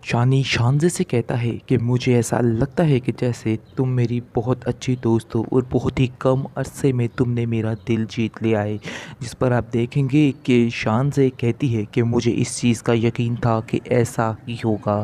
शानी शानज़े से कहता है कि मुझे ऐसा लगता है कि जैसे तुम मेरी बहुत अच्छी दोस्त हो और बहुत ही कम अरसे में तुमने मेरा दिल जीत लिया है। जिस पर आप देखेंगे कि शानज़े कहती है कि मुझे इस चीज़ का यकीन था कि ऐसा ही होगा,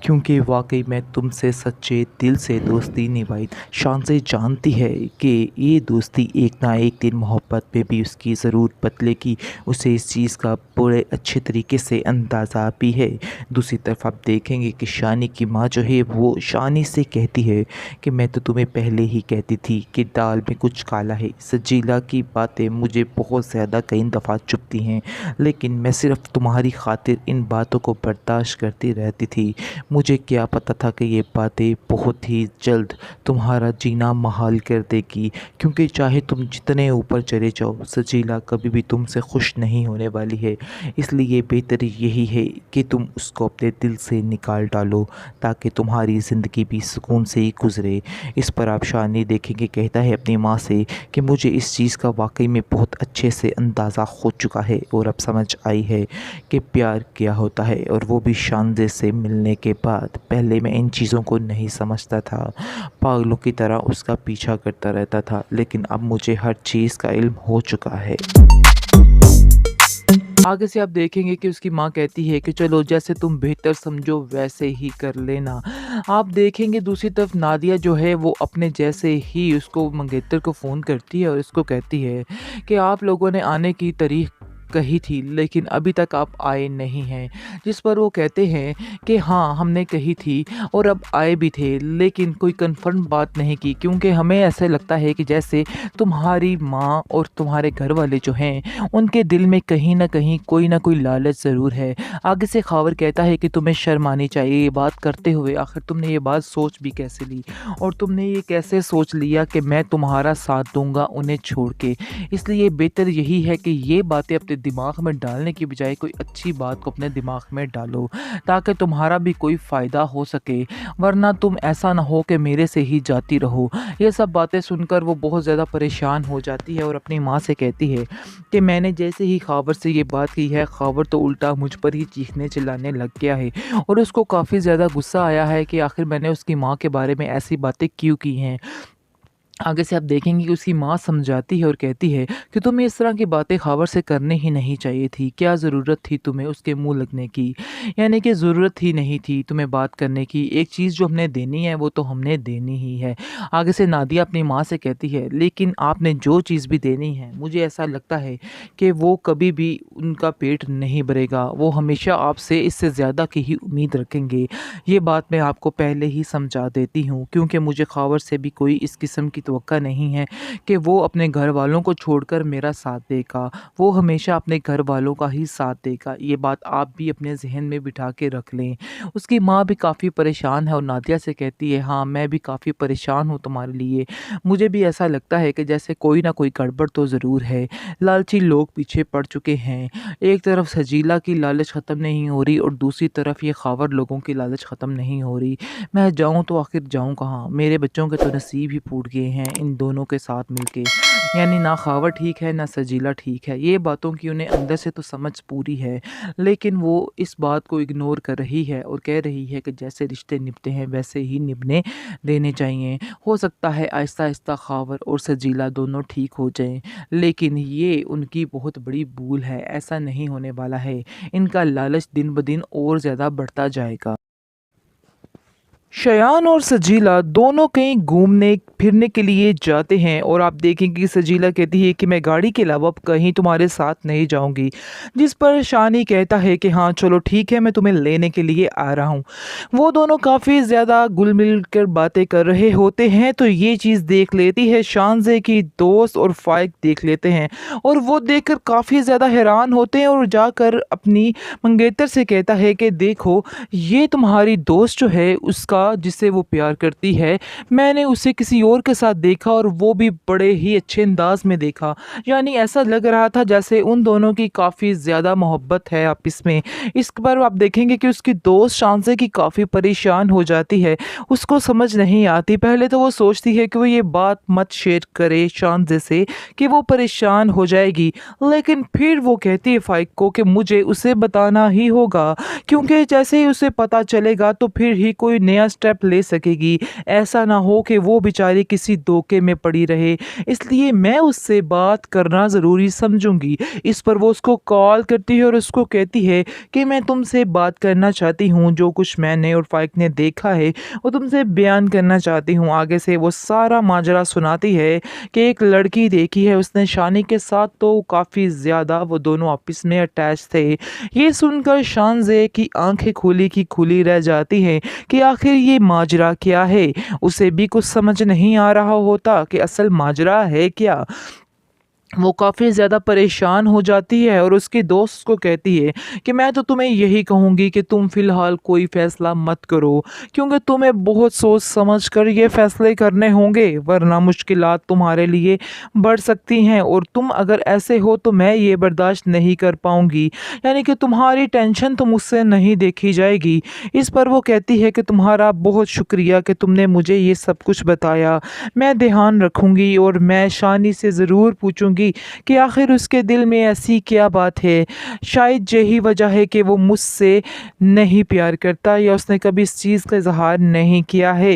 क्योंकि वाकई मैं तुमसे सच्चे दिल से दोस्ती निभाई। शानज़े जानती है कि ये दोस्ती एक ना एक दिन मोहब्बत में भी उसकी ज़रूर बदलेगी। उसे इस चीज़ का बड़े अच्छे तरीके से अंदाज़ा भी है। दूसरी तरफ आप देखेंगे कि शानी की माँ जो है वो शानी से कहती है कि मैं तो तुम्हें पहले ही कहती थी कि दाल में कुछ काला है। सजीला की बातें मुझे बहुत ज़्यादा कई दफ़ा चुभती हैं, लेकिन मैं सिर्फ तुम्हारी खातिर इन बातों को बर्दाश्त करती रहती थी। मुझे क्या पता था कि ये बातें बहुत ही जल्द तुम्हारा जीना महाल कर देगी, क्योंकि चाहे तुम जितने ऊपर चले जाओ, सजीला कभी भी तुमसे खुश नहीं होने वाली है। इसलिए बेहतर यही है कि तुम उसको अपने दिल से निकाल डालो, ताकि तुम्हारी ज़िंदगी भी सुकून से ही गुजरे। इस पर आप शानी देखेंगे कहता है अपनी माँ से कि मुझे इस चीज़ का वाकई में बहुत अच्छे से अंदाज़ा हो चुका है और अब समझ आई है कि प्यार क्या होता है, और वो भी शानज़े से मिलने के बाद। पहले मैं इन चीज़ों को नहीं समझता था, पागलों की तरह उसका पीछा करता रहता था, लेकिन अब मुझे हर चीज़ का इल्म हो चुका है। आगे से आप देखेंगे कि उसकी माँ कहती है कि चलो जैसे तुम बेहतर समझो वैसे ही कर लेना। आप देखेंगे दूसरी तरफ नादिया जो है वो अपने जैसे ही उसको मंगेतर को फ़ोन करती है और इसको कहती है कि आप लोगों ने आने की तारीख कही थी, लेकिन अभी तक आप आए नहीं हैं। जिस पर वो कहते हैं कि हाँ, हमने कही थी और अब आए भी थे, लेकिन कोई कन्फर्म बात नहीं की, क्योंकि हमें ऐसा लगता है कि जैसे तुम्हारी माँ और तुम्हारे घर वाले जो हैं उनके दिल में कहीं न कहीं कोई न कोई लालच ज़रूर है। आगे से ख़ावर कहता है कि तुम्हें शर्म आनी चाहिए ये बात करते हुए, आखिर तुमने ये बात सोच भी कैसे ली, और तुमने ये कैसे सोच लिया कि मैं तुम्हारा साथ दूँगा उन्हें छोड़ के। इसलिए बेहतर यही है कि ये बातें अपने दिमाग में डालने की बजाय कोई अच्छी बात को अपने दिमाग में डालो, ताकि तुम्हारा भी कोई फ़ायदा हो सके, वरना तुम ऐसा ना हो कि मेरे से ही जाती रहो। ये सब बातें सुनकर वो बहुत ज़्यादा परेशान हो जाती है और अपनी माँ से कहती है कि मैंने जैसे ही ख़ावर से ये बात की है, ख़ावर तो उल्टा मुझ पर ही चीखने चिल्लाने लग गया है, और उसको काफ़ी ज़्यादा गुस्सा आया है कि आखिर मैंने उसकी माँ के बारे में ऐसी बातें क्यों की हैं। आगे से आप देखेंगे कि उसकी माँ समझाती है और कहती है कि तुम्हें इस तरह की बातें ख़ावर से करनी ही नहीं चाहिए थी। क्या ज़रूरत थी तुम्हें उसके मुँह लगने की? यानी कि ज़रूरत ही नहीं थी तुम्हें बात करने की। एक चीज़ जो हमने देनी है वो तो हमने देनी ही है। आगे से नादिया अपनी माँ से कहती है लेकिन आपने जो चीज़ भी देनी है, मुझे ऐसा लगता है कि वो कभी भी उनका पेट नहीं भरेगा। वो हमेशा आपसे इससे ज़्यादा की ही उम्मीद रखेंगे। ये बात मैं आपको पहले ही समझा देती हूँ, क्योंकि मुझे ख़ावर से भी कोई इस किस्म की तवक्का नहीं है कि वो अपने घर वालों को छोड़कर मेरा साथ देगा। वो हमेशा अपने घर वालों का ही साथ देगा। ये बात आप भी अपने ज़हन में बिठा के रख लें। उसकी माँ भी काफ़ी परेशान है और नादिया से कहती है हाँ, मैं भी काफ़ी परेशान हूँ तुम्हारे लिए। मुझे भी ऐसा लगता है कि जैसे कोई ना कोई गड़बड़ तो ज़रूर है। लालची लोग पीछे पड़ चुके हैं। एक तरफ सजीला की लालच ख़त्म नहीं हो रही और दूसरी तरफ ये ख़ावर लोगों की लालच ख़त्म नहीं हो रही। मैं जाऊँ तो आखिर जाऊँ कहाँ? मेरे बच्चों के तो नसीब ही फूट गए हैं इन दोनों के साथ मिलके। यानी ना ख़ावर ठीक है, ना सजीला ठीक है। ये बातों की उन्हें अंदर से तो समझ पूरी है, लेकिन वो इस बात को इग्नोर कर रही है और कह रही है कि जैसे रिश्ते निभते हैं वैसे ही निभने देने चाहिए। हो सकता है आहिस्ता-आहिस्ता ख़ावर और सजीला दोनों ठीक हो जाएँ, लेकिन ये उनकी बहुत बड़ी भूल है। ऐसा नहीं होने वाला है। इनका लालच दिन-ब-दिन और ज़्यादा बढ़ता जाएगा। शयान और सजीला दोनों कहीं घूमने फिरने के लिए जाते हैं और आप देखेंगे कि सजीला कहती है कि मैं गाड़ी के अलावा अब कहीं तुम्हारे साथ नहीं जाऊंगी। जिस पर शानी कहता है कि हाँ चलो ठीक है, मैं तुम्हें लेने के लिए आ रहा हूँ। वो दोनों काफ़ी ज़्यादा घुल मिल कर बातें कर रहे होते हैं, तो ये चीज़ देख लेती है शानज़े की दोस्त और फ़ाइक देख लेते हैं, और वो देखकर काफ़ी ज़्यादा हैरान होते हैं और जाकर अपनी मंगेतर से कहता है कि देखो, ये तुम्हारी दोस्त जो है उसका जिससे वो प्यार करती है, मैंने उसे किसी और के साथ देखा और वो भी बड़े ही अच्छे अंदाज़ में देखा। यानी ऐसा लग रहा था जैसे उन दोनों की काफ़ी ज़्यादा मोहब्बत है आपस में। इस पर आप देखेंगे कि उसकी दोस्त शांज़े की काफ़ी परेशान हो जाती है। उसको समझ नहीं आती, पहले तो वो सोचती है कि वो ये बात मत शेयर करे शांज़े से कि वो परेशान हो जाएगी। लेकिन फिर वो कहती है फ़ाइक को कि मुझे उसे बताना ही होगा, क्योंकि जैसे ही उसे पता चलेगा तो फिर ही कोई नया स्टेप ले सकेगी। ऐसा ना हो कि वो बेचारी किसी धोखे में पड़ी रहे, इसलिए मैं उससे बात करना ज़रूरी समझूंगी। इस पर वो उसको कॉल करती है और उसको कहती है कि मैं तुमसे बात करना चाहती हूँ, जो कुछ मैंने और फ़ाइक ने देखा है वो तुमसे बयान करना चाहती हूँ। आगे से वो सारा माजरा सुनाती है कि एक लड़की देखी है उसने शानी के साथ, तो काफ़ी ज़्यादा वो दोनों आपस में अटैच थे। ये सुनकर शांज़े की आंखें खुली की खुली रह जाती हैं कि आखिर ये माजरा क्या है। उसे भी कुछ समझ नहीं आ रहा होता कि असल माजरा है क्या। वो काफ़ी ज़्यादा परेशान हो जाती है और उसकी दोस्त को कहती है कि मैं तो तुम्हें यही कहूँगी कि तुम फ़िलहाल कोई फ़ैसला मत करो, क्योंकि तुम्हें बहुत सोच समझ कर ये फ़ैसले करने होंगे, वरना मुश्किलात तुम्हारे लिए बढ़ सकती हैं और तुम अगर ऐसे हो तो मैं ये बर्दाश्त नहीं कर पाऊँगी। यानी कि तुम्हारी टेंशन तो मुझसे नहीं देखी जाएगी। इस पर वो कहती है कि तुम्हारा बहुत शुक्रिया कि तुमने मुझे ये सब कुछ बताया। मैं ध्यान रखूँगी और मैं शानी से ज़रूर पूछूँगी कि आखिर उसके दिल में ऐसी क्या बात है। शायद यही वजह है कि वो मुझसे नहीं प्यार करता या उसने कभी इस चीज़ का इज़हार नहीं किया है।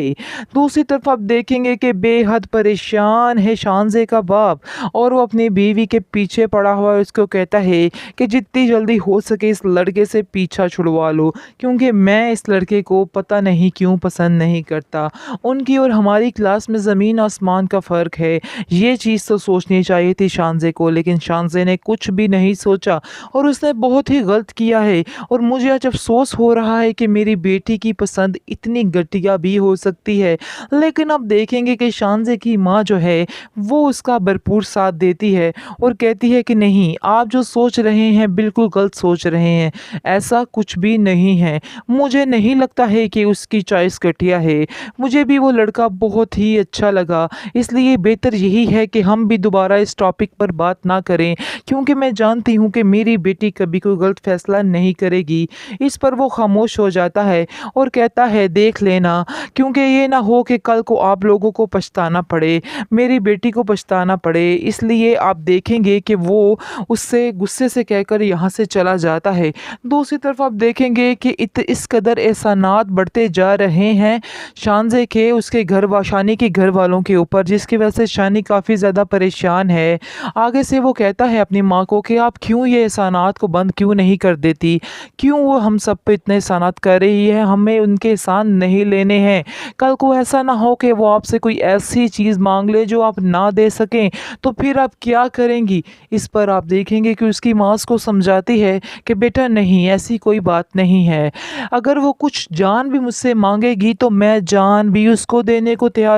दूसरी तरफ आप देखेंगे कि बेहद परेशान है शांज़े का बाप और वो अपनी बीवी के पीछे पड़ा हुआ है। उसको कहता है कि जितनी जल्दी हो सके इस लड़के से पीछा छुड़वा लो, क्योंकि मैं इस लड़के को पता नहीं क्यों पसंद नहीं करता। उनकी और हमारी क्लास में ज़मीन आसमान का फ़र्क है। ये चीज़ तो सोचनी चाहिए थी शांज़े को, लेकिन शांज़े ने कुछ भी नहीं सोचा और उसने बहुत ही गलत किया है। और मुझे आज अफ़सोस हो रहा है कि मेरी बेटी की पसंद इतनी घटिया भी हो सकती है। लेकिन अब देखेंगे कि शांज़े की माँ जो है वो उसका भरपूर साथ देती है और कहती है कि नहीं, आप जो सोच रहे हैं बिल्कुल गलत सोच रहे हैं, ऐसा कुछ भी नहीं है। मुझे नहीं लगता है कि उसकी चॉइस घटिया है। मुझे भी वो लड़का बहुत ही अच्छा लगा, इसलिए बेहतर यही है कि हम भी दोबारा इस टॉपिक पर बात ना करें, क्योंकि मैं जानती हूँ कि मेरी बेटी कभी कोई गलत फैसला नहीं करेगी। इस पर वो खामोश हो जाता है और कहता है देख लेना, क्योंकि ये ना हो कि कल को आप लोगों को पछताना पड़े, मेरी बेटी को पछताना पड़े। इसलिए आप देखेंगे कि वो उससे गुस्से से कहकर यहाँ से चला जाता है। दूसरी तरफ आप देखेंगे कि इस कदर एहसानात बढ़ते जा रहे हैं शांज़े के उसके शानी के घर वालों के ऊपर, जिसकी वजह से शानी काफ़ी ज़्यादा परेशान है। आगे से वो कहता है अपनी माँ को कि आप क्यों ये एहसानात को बंद क्यों नहीं कर देती, क्यों वो हम सब पे इतने एहसानात कर रही है, हमें उनके एहसान नहीं लेने हैं। कल को ऐसा ना हो कि वो आपसे कोई ऐसी चीज़ मांग ले जो आप ना दे सकें, तो फिर आप क्या करेंगी। इस पर आप देखेंगे कि उसकी माँ उसको समझाती है कि बेटा नहीं, ऐसी कोई बात नहीं है। अगर वो कुछ जान भी मुझसे मांगेगी तो मैं जान भी उसको देने को तैयार